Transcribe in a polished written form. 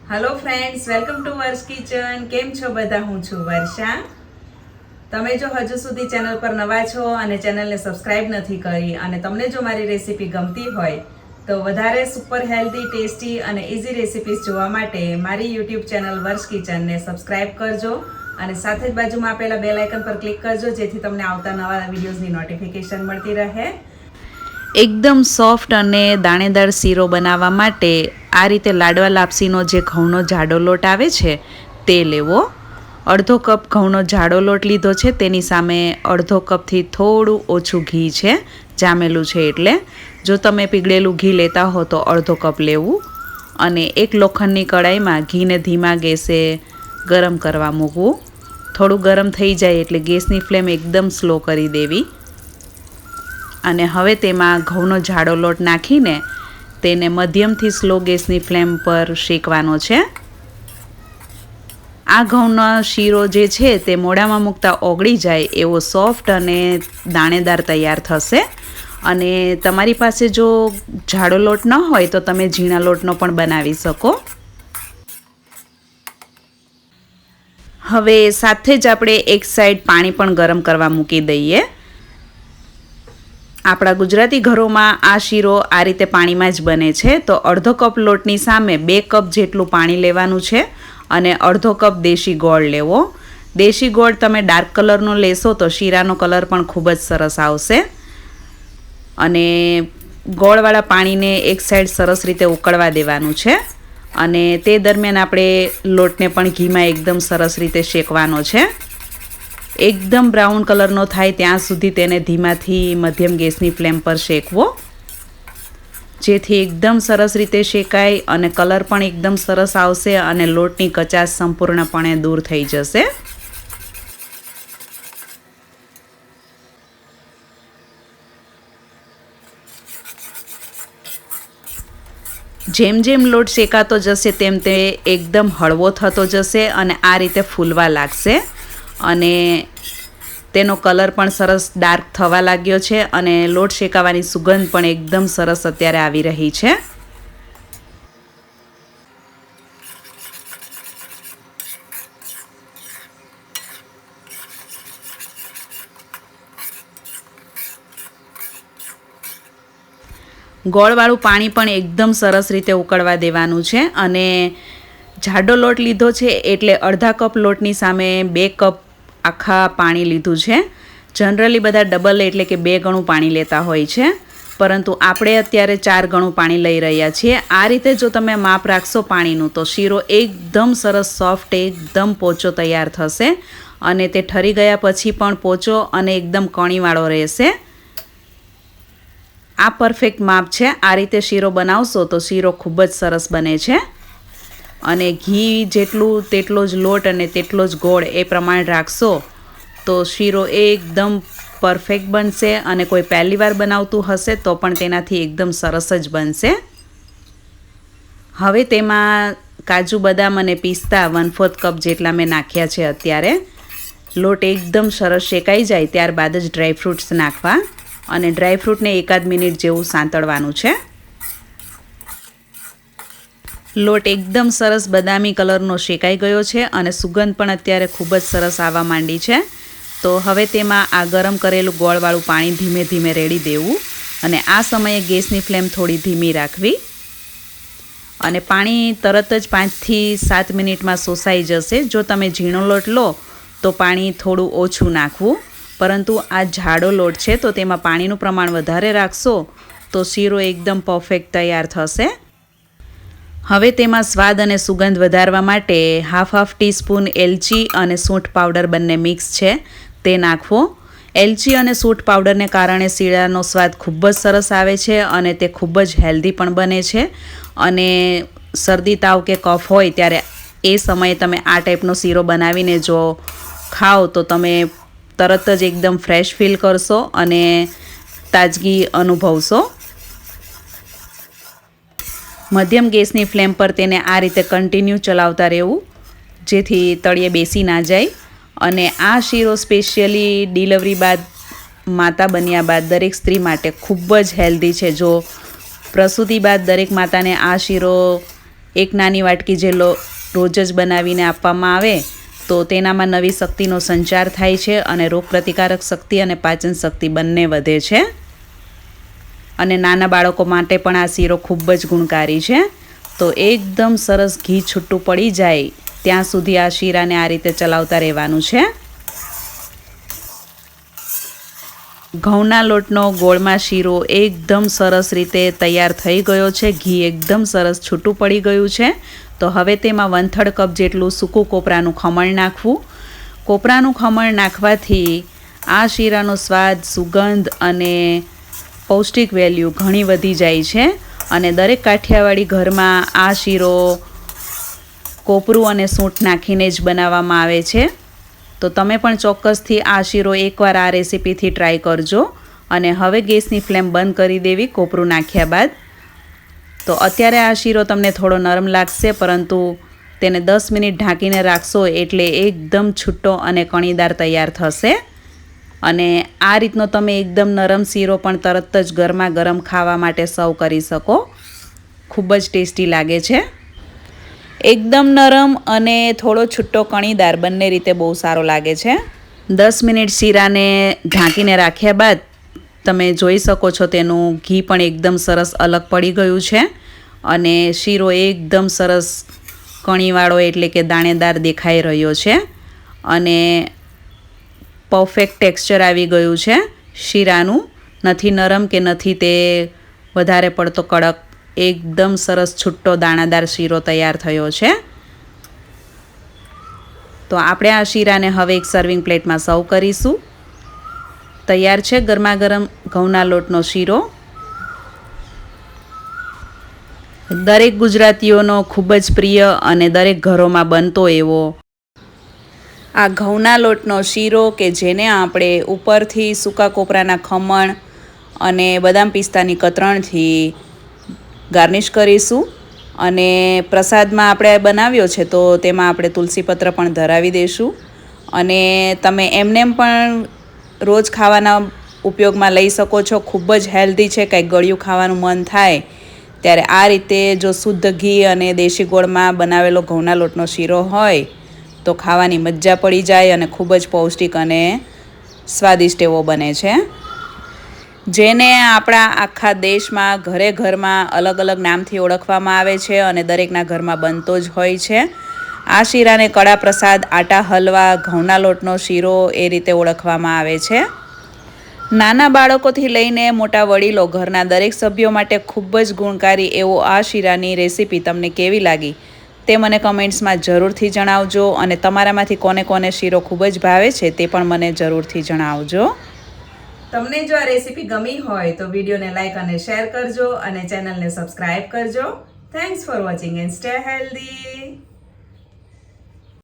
Hello friends, welcome to वर्ष kitchen. केम छो बधा? हूँ छू वर्षा। તમે જો હજુ સુધી ચેનલ પર નવા છો અને ચેનલને સબસ્ક્રાઇબ નથી કરી અને તમને જો મારી રેસીપી ગમતી હોય તો વધારે સુપર હેલ્ધી, ટેસ્ટી અને ઇઝી રેસીપીઝ જોવા માટે મારી યુટ્યુબ ચેનલ વર્ષ કિચનને સબસ્ક્રાઇબ કરજો અને સાથે જ બાજુમાં આપેલા બેલ આઇકન પર ક્લિક કરજો જેથી તમને આવતા નવા વિડીયોઝની નોટિફિકેશન મળતી રહે। એકદમ સોફ્ટ અને દાણેદાર શીરો બનાવવા માટે આ રીતે લાડવા લાપસીનો જે ઘઉંનો જાડો લોટ આવે છે તે લેવો। અડધો કપ ઘઉંનો જાડો લોટ લીધો છે, તેની સામે અડધો કપથી થોડું ઓછું ઘી છે, જામેલું છે એટલે। જો તમે પીગળેલું ઘી લેતા હો તો અડધો કપ લેવું અને એક લોખંડની કડાઈમાં ઘીને ધીમા ગેસે ગરમ કરવા મૂકવું। થોડું ગરમ થઈ જાય એટલે ગેસની ફ્લેમ એકદમ સ્લો કરી દેવી અને હવે તેમાં ઘઉંનો જાડો લોટ નાખીને તેને મધ્યમથી સ્લો ગેસની ફ્લેમ પર શેકવાનો છે। આ ઘઉંનો શીરો જે છે તે મોઢામાં મૂકતા ઓગળી જાય એવો સોફ્ટ અને દાણેદાર તૈયાર થશે। અને તમારી પાસે જો જાડો લોટ ન હોય તો તમે ઝીણા લોટનો પણ બનાવી શકો। હવે સાથે જ આપણે એક સાઈડ પાણી પણ ગરમ કરવા મૂકી દઈએ। આપણા ગુજરાતી ઘરોમાં આ શીરો આ રીતે પાણીમાં જ બને છે। તો અડધો કપ લોટની સામે 2 કપ જેટલું પાણી લેવાનું છે અને અડધો કપ દેશી ગોળ લેવો। દેશી ગોળ તમે ડાર્ક કલરનો લેશો તો શીરાનો કલર પણ ખૂબ જ સરસ આવશે। અને ગોળવાળા પાણીને એક સાઈડ સરસ રીતે ઉકળવા દેવાનું છે અને તે દરમિયાન આપણે લોટને પણ ઘીમાં એકદમ સરસ રીતે શેકવાનો છે। એકદમ બ્રાઉન કલરનો થાય ત્યાં સુધી તેને ધીમાથી મધ્યમ ગેસની ફ્લેમ પર શેકવો જેથી એકદમ સરસ રીતે શેકાય અને કલર પણ એકદમ સરસ આવશે અને લોટની કચાશ સંપૂર્ણપણે દૂર થઈ જશે। જેમ જેમ લોટ શેકાતો જશે તેમ તે એકદમ હળવો થતો જશે અને આ રીતે ફૂલવા લાગશે અને તેનો કલર પણ સરસ ડાર્ક થવા લાગ્યો છે અને લોટ શેકાવાની સુગંધ પણ એકદમ સરસ અત્યારે આવી રહી છે। ગોળવાળું પાણી પણ એકદમ સરસ રીતે ઉકળવા દેવાનું છે અને જાડો લોટ લીધો છે એટલે અડધા કપ લોટની સામે 2 કપ આખા પાણી લીધું છે। જનરલી બધા ડબલ એટલે કે 2 ગણું પાણી લેતા હોય છે, પરંતુ આપણે અત્યારે 4 ગણું પાણી લઈ રહ્યા છીએ। આ રીતે જો તમે માપ રાખશો પાણીનું તો શીરો એકદમ સરસ સોફ્ટ, એકદમ પોચો તૈયાર થશે અને તે ઠરી ગયા પછી પણ પોચો અને એકદમ કણીવાળો રહેશે। આ પરફેક્ટ માપ છે। આ રીતે શીરો બનાવશો તો શીરો ખૂબ જ સરસ બને છે અને ઘી જેટલું તેટલો જ લોટ અને તેટલો જ ગોળ એ પ્રમાણે રાખશો તો શીરો એકદમ પરફેક્ટ બનશે અને કોઈ પહેલી વાર બનાવતું હશે તો પણ તેનાથી એકદમ સરસ જ બનશે। હવે તેમાં કાજુ, બદામ અને પિસ્તા 1/4 કપ જેટલા મેં નાખ્યા છે અત્યારે। લોટ એકદમ સરસ શેકાઈ જાય ત્યારબાદ જ ડ્રાયફ્રૂટ્સ નાખવા અને ડ્રાયફ્રૂટને 1 મિનિટ જેવું સાંતળવાનું છે। લોટ એકદમ સરસ બદામી કલરનો શેકાઈ ગયો છે અને સુગંધ પણ અત્યારે ખૂબ જ સરસ આવવા માંડી છે। તો હવે તેમાં આ ગરમ કરેલું ગોળવાળું પાણી ધીમે ધીમે રેડી દેવું અને આ સમયે ગેસની ફ્લેમ થોડી ધીમી રાખવી અને પાણી તરત જ 5 થી 7 મિનિટમાં શોષાઈ જશે। જો તમે ઝીણો લોટ લો તો પાણી થોડું ઓછું નાખવું, પરંતુ આ જાડો લોટ છે તો તેમાં પાણીનું પ્રમાણ વધારે રાખશો તો શીરો એકદમ પરફેક્ટ તૈયાર થશે। હવે તેમાં સ્વાદ અને સુગંધ વધારવા માટે હાફ ટીસ્પૂન એલચી અને સૂંઠ પાવડર બંને મિક્સ છે તે નાખવો। એલચી અને સૂંઠ પાવડરને કારણે શીરાનો સ્વાદ ખૂબ જ સરસ આવે છે અને તે ખૂબ જ હેલ્ધી પણ બને છે અને શરદી, તાવ કે કફ હોય ત્યારે એ સમયે તમે આ ટાઈપનો શીરો બનાવીને જો ખાઓ તો તમે તરત જ એકદમ ફ્રેશ ફીલ કરશો અને તાજગી અનુભવશો। મધ્યમ ગેસની ફ્લેમ પર તેને આ રીતે કન્ટિન્યુ ચલાવતા રહેવું જેથી તળિયે બેસી ના જાય અને આ શીરો સ્પેશિયલી ડિલિવરી બાદ, માતા બન્યા બાદ દરેક સ્ત્રી માટે ખૂબ જ હેલ્ધી છે। જો પ્રસૂતિ બાદ દરેક માતાને આ શીરો એક નાની વાટકી જે રોજ જ બનાવીને આપવામાં આવે તો તેનામાં નવી શક્તિનો સંચાર થાય છે અને રોગપ્રતિકારક શક્તિ અને પાચન શક્તિ બંને વધે છે. અને નાના બાળકો માટે પણ આ શીરો ખૂબ જ ગુણકારી છે. તો એકદમ સરસ ઘી છૂટું પડી જાય ત્યાં સુધી આ શીરાને આ રીતે ચલાવતા રહેવાનું છે. ઘઉંના લોટનો ગોળમાં શીરો એકદમ સરસ રીતે તૈયાર થઈ ગયો છે. ઘી એકદમ સરસ છૂટું પડી ગયું છે. તો હવે તેમાં 1/3 કપ જેટલું સૂકું કોપરાનું ખમણ નાખવું. કોપરાનું ખમણ નાખવાથી આ શીરાનો સ્વાદ, સુગંધ અને પૌષ્ટિક વેલ્યુ ઘણી વધી જાય છે. અને દરેક કાઠિયાવાડી ઘરમાં આ શીરો કોપરું અને સૂંઠ નાખીને જ બનાવવામાં આવે છે. તો તમે પણ ચોક્કસથી આ શીરો એકવાર આ રેસીપીથી ટ્રાય કરજો. અને હવે ગેસની ફ્લેમ બંધ કરી દેવી કોપરું નાખ્યા બાદ. તો અત્યારે આ શીરો તમને થોડો નરમ લાગશે, પરંતુ તેને 10 મિનિટ ઢાંકીને રાખશો એટલે એકદમ છૂટો અને કણીદાર તૈયાર થશે. અને આ રીતનો તમે એકદમ નરમ શીરો પણ તરત જ ગરમા ગરમ ખાવા માટે સર્વ કરી શકો. ખૂબ જ ટેસ્ટી લાગે છે. એકદમ નરમ અને થોડો છૂટો કણીદાર બંને રીતે બહુ સારો લાગે છે. 10 મિનિટ શીરાને ઢાંકીને રાખ્યા બાદ તમે જોઈ શકો છો તેનું ઘી પણ એકદમ સરસ અલગ પડી ગયું છે. અને શીરો એકદમ સરસ કણીવાળો એટલે કે દાણેદાર દેખાઈ રહ્યો છે. અને પરફેક્ટ ટેક્સચર આવી ગયું છે શીરાનું. નથી નરમ કે નથી તે વધારે પડતો કડક. એકદમ સરસ છૂટો દાણાદાર શીરો તૈયાર થયો છે. તો આપણે આ શીરાને હવે એક સર્વિંગ પ્લેટમાં સર્વ કરીશું. તૈયાર છે ગરમા ગરમ ઘઉંના લોટનો શીરો. દરેક ગુજરાતીઓનો ખૂબ જ પ્રિય અને દરેક ઘરોમાં બનતો એવો આ ઘઉંના લોટનો શીરો, કે જેને આપણે ઉપરથી સૂકા કોપરાના ખમણ અને બદામ પિસ્તાની કતરણથી ગાર્નિશ કરીશું. અને પ્રસાદમાં આપણે બનાવ્યો છે તો તેમાં આપણે તુલસીપત્ર પણ ધરાવી દઈશું. અને તમે એમનેમ પણ રોજ ખાવાના ઉપયોગમાં લઈ શકો છો. ખૂબ જ હેલ્ધી છે. કંઈક ગળ્યું ખાવાનું મન થાય ત્યારે આ રીતે જો શુદ્ધ ઘી અને દેશી ગોળમાં બનાવેલો ઘઉંના લોટનો શીરો હોય તો ખાવાની મજા પડી જાય અને ખૂબ જ પૌષ્ટિક અને સ્વાદિષ્ટ એવો બને છે. જેને આપણા આખા દેશમાં ઘરે ઘરમાં અલગ અલગ નામથી ઓળખવામાં આવે છે અને દરેકના ઘરમાં બનતો જ હોય છે. આ શીરાને કડા પ્રસાદ, આટા હલવા, ઘઉંના લોટનો શીરો એ રીતે ઓળખવામાં આવે છે. નાના બાળકોથી લઈને મોટા વડીલો, ઘરના દરેક સભ્યો માટે ખૂબ જ ગુણકારી એવો આ શીરાની રેસીપી તમને કેવી લાગી તે મને કમેન્ટ્સમાં જરૂરથી જણાવજો. અને તમારામાંથી કોને કોને શીરો ખૂબ જ ભાવે છે તે પણ મને જરૂરથી જણાવજો. તમને જો આ રેસીપી ગમી હોય તો વિડીયોને લાઈક અને શેર કરજો અને ચેનલને સબસ્ક્રાઇબ કરજો. Thanks for watching and stay healthy.